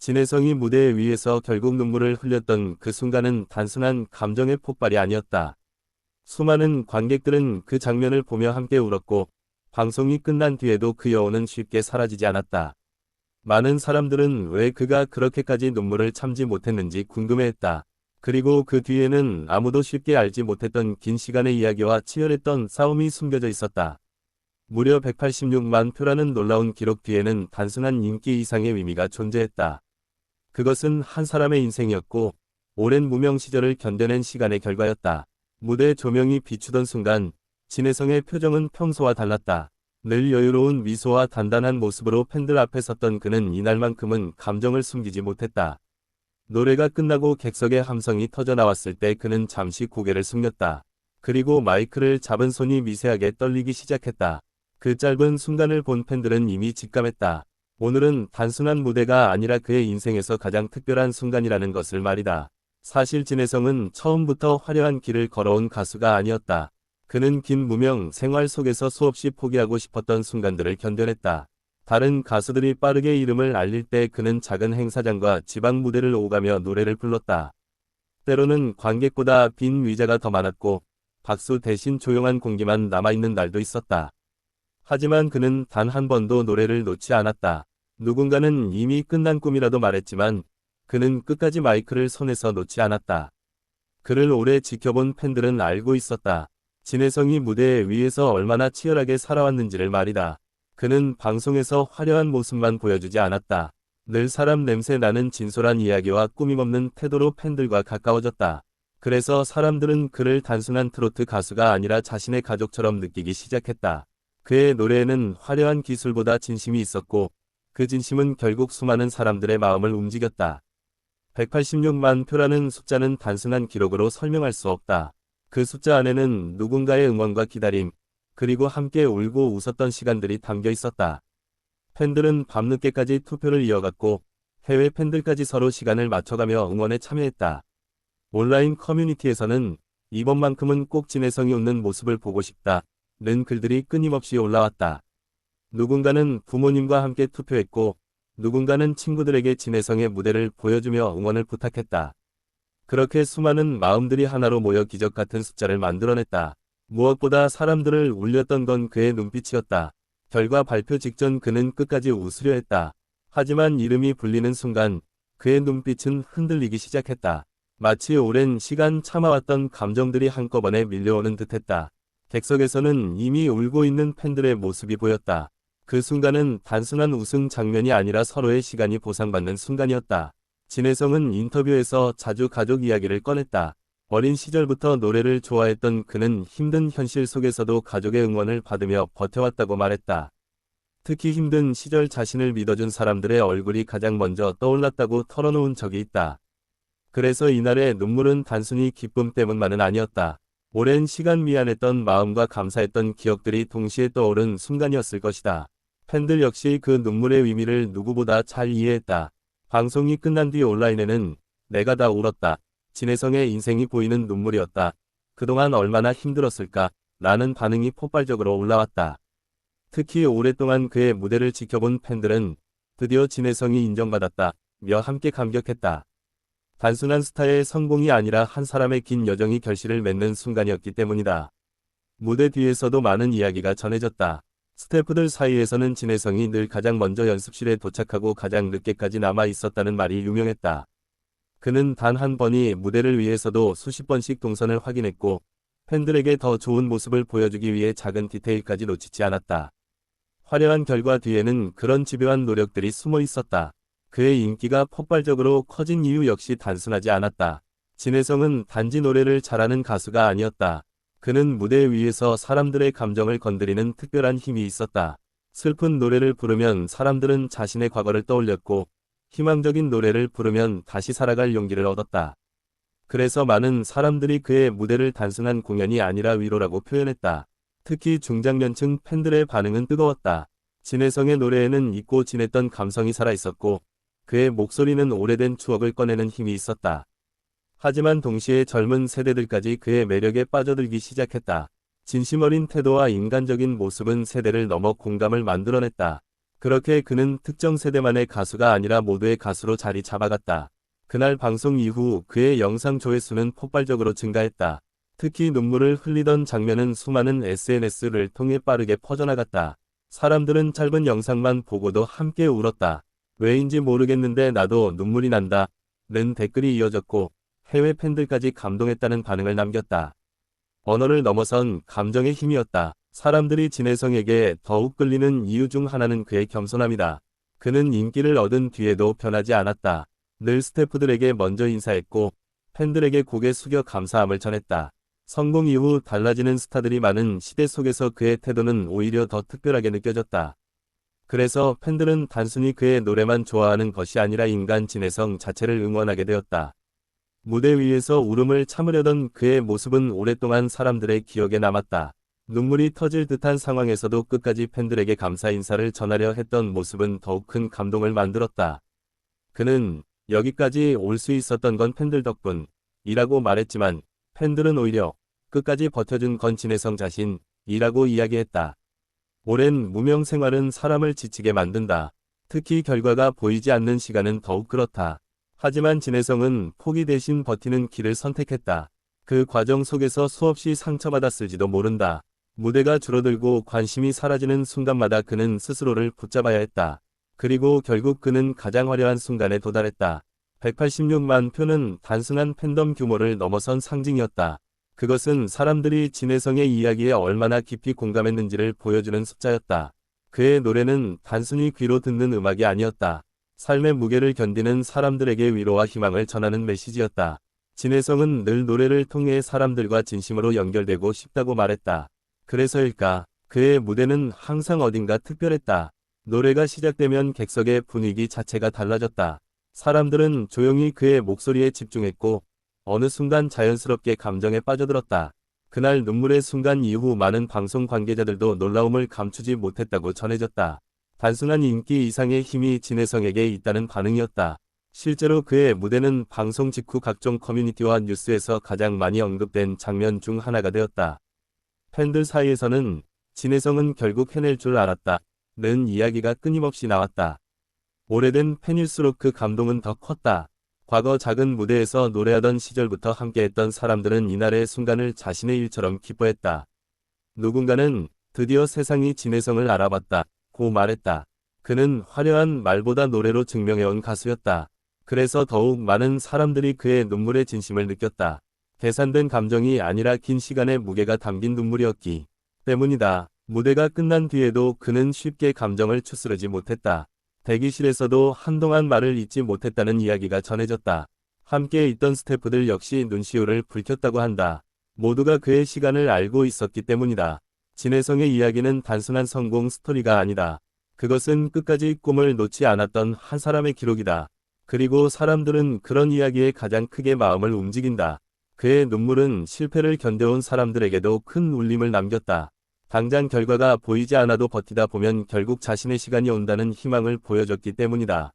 진혜성이 무대 위에서 결국 눈물을 흘렸던 그 순간은 단순한 감정의 폭발이 아니었다. 수많은 관객들은 그 장면을 보며 함께 울었고 방송이 끝난 뒤에도 그 여운은 쉽게 사라지지 않았다. 많은 사람들은 왜 그가 그렇게까지 눈물을 참지 못했는지 궁금해했다. 그리고 그 뒤에는 아무도 쉽게 알지 못했던 긴 시간의 이야기와 치열했던 싸움이 숨겨져 있었다. 무려 186만 표라는 놀라운 기록 뒤에는 단순한 인기 이상의 의미가 존재했다. 그것은 한 사람의 인생이었고 오랜 무명 시절을 견뎌낸 시간의 결과였다. 무대 조명이 비추던 순간 진혜성의 표정은 평소와 달랐다. 늘 여유로운 미소와 단단한 모습으로 팬들 앞에 섰던 그는 이날만큼은 감정을 숨기지 못했다. 노래가 끝나고 객석의 함성이 터져나왔을 때 그는 잠시 고개를 숙였다. 그리고 마이크를 잡은 손이 미세하게 떨리기 시작했다. 그 짧은 순간을 본 팬들은 이미 직감했다. 오늘은 단순한 무대가 아니라 그의 인생에서 가장 특별한 순간이라는 것을 말이다. 사실 진혜성은 처음부터 화려한 길을 걸어온 가수가 아니었다. 그는 긴 무명 생활 속에서 수없이 포기하고 싶었던 순간들을 견뎌냈다. 다른 가수들이 빠르게 이름을 알릴 때 그는 작은 행사장과 지방 무대를 오가며 노래를 불렀다. 때로는 관객보다 빈 의자가 더 많았고 박수 대신 조용한 공기만 남아있는 날도 있었다. 하지만 그는 단 한 번도 노래를 놓지 않았다. 누군가는 이미 끝난 꿈이라도 말했지만 그는 끝까지 마이크를 손에서 놓지 않았다. 그를 오래 지켜본 팬들은 알고 있었다. 진혜성이 무대 위에서 얼마나 치열하게 살아왔는지를 말이다. 그는 방송에서 화려한 모습만 보여주지 않았다. 늘 사람 냄새 나는 진솔한 이야기와 꾸밈없는 태도로 팬들과 가까워졌다. 그래서 사람들은 그를 단순한 트로트 가수가 아니라 자신의 가족처럼 느끼기 시작했다. 그의 노래에는 화려한 기술보다 진심이 있었고 그 진심은 결국 수많은 사람들의 마음을 움직였다. 186만 표라는 숫자는 단순한 기록으로 설명할 수 없다. 그 숫자 안에는 누군가의 응원과 기다림, 그리고 함께 울고 웃었던 시간들이 담겨 있었다. 팬들은 밤늦게까지 투표를 이어갔고 해외 팬들까지 서로 시간을 맞춰가며 응원에 참여했다. 온라인 커뮤니티에서는 이번만큼은 꼭 진혜성이 웃는 모습을 보고 싶다는 글들이 끊임없이 올라왔다. 누군가는 부모님과 함께 투표했고 누군가는 친구들에게 진혜성의 무대를 보여주며 응원을 부탁했다. 그렇게 수많은 마음들이 하나로 모여 기적 같은 숫자를 만들어냈다. 무엇보다 사람들을 울렸던 건 그의 눈빛이었다. 결과 발표 직전 그는 끝까지 웃으려 했다. 하지만 이름이 불리는 순간 그의 눈빛은 흔들리기 시작했다. 마치 오랜 시간 참아왔던 감정들이 한꺼번에 밀려오는 듯했다. 객석에서는 이미 울고 있는 팬들의 모습이 보였다. 그 순간은 단순한 우승 장면이 아니라 서로의 시간이 보상받는 순간이었다. 진혜성은 인터뷰에서 자주 가족 이야기를 꺼냈다. 어린 시절부터 노래를 좋아했던 그는 힘든 현실 속에서도 가족의 응원을 받으며 버텨왔다고 말했다. 특히 힘든 시절 자신을 믿어준 사람들의 얼굴이 가장 먼저 떠올랐다고 털어놓은 적이 있다. 그래서 이날의 눈물은 단순히 기쁨 때문만은 아니었다. 오랜 시간 미안했던 마음과 감사했던 기억들이 동시에 떠오른 순간이었을 것이다. 팬들 역시 그 눈물의 의미를 누구보다 잘 이해했다. 방송이 끝난 뒤 온라인에는 내가 다 울었다. 진혜성의 인생이 보이는 눈물이었다. 그동안 얼마나 힘들었을까? 라는 반응이 폭발적으로 올라왔다. 특히 오랫동안 그의 무대를 지켜본 팬들은 드디어 진혜성이 인정받았다. 며 함께 감격했다. 단순한 스타의 성공이 아니라 한 사람의 긴 여정이 결실을 맺는 순간이었기 때문이다. 무대 뒤에서도 많은 이야기가 전해졌다. 스태프들 사이에서는 진혜성이 늘 가장 먼저 연습실에 도착하고 가장 늦게까지 남아 있었다는 말이 유명했다. 그는 단 한 번이 무대를 위해서도 수십 번씩 동선을 확인했고 팬들에게 더 좋은 모습을 보여주기 위해 작은 디테일까지 놓치지 않았다. 화려한 결과 뒤에는 그런 집요한 노력들이 숨어 있었다. 그의 인기가 폭발적으로 커진 이유 역시 단순하지 않았다. 진혜성은 단지 노래를 잘하는 가수가 아니었다. 그는 무대 위에서 사람들의 감정을 건드리는 특별한 힘이 있었다. 슬픈 노래를 부르면 사람들은 자신의 과거를 떠올렸고 희망적인 노래를 부르면 다시 살아갈 용기를 얻었다. 그래서 많은 사람들이 그의 무대를 단순한 공연이 아니라 위로라고 표현했다. 특히 중장년층 팬들의 반응은 뜨거웠다. 진혜성의 노래에는 잊고 지냈던 감성이 살아있었고 그의 목소리는 오래된 추억을 꺼내는 힘이 있었다. 하지만 동시에 젊은 세대들까지 그의 매력에 빠져들기 시작했다. 진심 어린 태도와 인간적인 모습은 세대를 넘어 공감을 만들어냈다. 그렇게 그는 특정 세대만의 가수가 아니라 모두의 가수로 자리 잡아갔다. 그날 방송 이후 그의 영상 조회수는 폭발적으로 증가했다. 특히 눈물을 흘리던 장면은 수많은 SNS를 통해 빠르게 퍼져나갔다. 사람들은 짧은 영상만 보고도 함께 울었다. 왜인지 모르겠는데 나도 눈물이 난다. 는 댓글이 이어졌고 해외 팬들까지 감동했다는 반응을 남겼다. 언어를 넘어선 감정의 힘이었다. 사람들이 진혜성에게 더욱 끌리는 이유 중 하나는 그의 겸손함이다. 그는 인기를 얻은 뒤에도 변하지 않았다. 늘 스태프들에게 먼저 인사했고 팬들에게 고개 숙여 감사함을 전했다. 성공 이후 달라지는 스타들이 많은 시대 속에서 그의 태도는 오히려 더 특별하게 느껴졌다. 그래서 팬들은 단순히 그의 노래만 좋아하는 것이 아니라 인간 진혜성 자체를 응원하게 되었다. 무대 위에서 울음을 참으려던 그의 모습은 오랫동안 사람들의 기억에 남았다. 눈물이 터질 듯한 상황에서도 끝까지 팬들에게 감사 인사를 전하려 했던 모습은 더욱 큰 감동을 만들었다. 그는 여기까지 올 수 있었던 건 팬들 덕분이라고 말했지만 팬들은 오히려 끝까지 버텨준 건 진혜성 자신이라고 이야기했다. 오랜 무명 생활은 사람을 지치게 만든다. 특히 결과가 보이지 않는 시간은 더욱 그렇다. 하지만 진혜성은 포기 대신 버티는 길을 선택했다. 그 과정 속에서 수없이 상처받았을지도 모른다. 무대가 줄어들고 관심이 사라지는 순간마다 그는 스스로를 붙잡아야 했다. 그리고 결국 그는 가장 화려한 순간에 도달했다. 186만 표는 단순한 팬덤 규모를 넘어선 상징이었다. 그것은 사람들이 진혜성의 이야기에 얼마나 깊이 공감했는지를 보여주는 숫자였다. 그의 노래는 단순히 귀로 듣는 음악이 아니었다. 삶의 무게를 견디는 사람들에게 위로와 희망을 전하는 메시지였다. 진혜성은 늘 노래를 통해 사람들과 진심으로 연결되고 싶다고 말했다. 그래서일까? 그의 무대는 항상 어딘가 특별했다. 노래가 시작되면 객석의 분위기 자체가 달라졌다. 사람들은 조용히 그의 목소리에 집중했고 어느 순간 자연스럽게 감정에 빠져들었다. 그날 눈물의 순간 이후 많은 방송 관계자들도 놀라움을 감추지 못했다고 전해졌다. 단순한 인기 이상의 힘이 진혜성에게 있다는 반응이었다. 실제로 그의 무대는 방송 직후 각종 커뮤니티와 뉴스에서 가장 많이 언급된 장면 중 하나가 되었다. 팬들 사이에서는 진혜성은 결국 해낼 줄 알았다. 는 이야기가 끊임없이 나왔다. 오래된 팬일수록 그 감동은 더 컸다. 과거 작은 무대에서 노래하던 시절부터 함께했던 사람들은 이날의 순간을 자신의 일처럼 기뻐했다. 누군가는 드디어 세상이 진혜성을 알아봤다고 말했다. 그는 화려한 말보다 노래로 증명해온 가수였다. 그래서 더욱 많은 사람들이 그의 눈물의 진심을 느꼈다. 계산된 감정이 아니라 긴 시간의 무게가 담긴 눈물이었기 때문이다. 무대가 끝난 뒤에도 그는 쉽게 감정을 추스르지 못했다. 대기실에서도 한동안 말을 잇지 못했다는 이야기가 전해졌다. 함께 있던 스태프들 역시 눈시울을 붉혔다고 한다. 모두가 그의 시간을 알고 있었기 때문이다. 진혜성의 이야기는 단순한 성공 스토리가 아니다. 그것은 끝까지 꿈을 놓지 않았던 한 사람의 기록이다. 그리고 사람들은 그런 이야기에 가장 크게 마음을 움직인다. 그의 눈물은 실패를 견뎌온 사람들에게도 큰 울림을 남겼다. 당장 결과가 보이지 않아도 버티다 보면 결국 자신의 시간이 온다는 희망을 보여줬기 때문이다.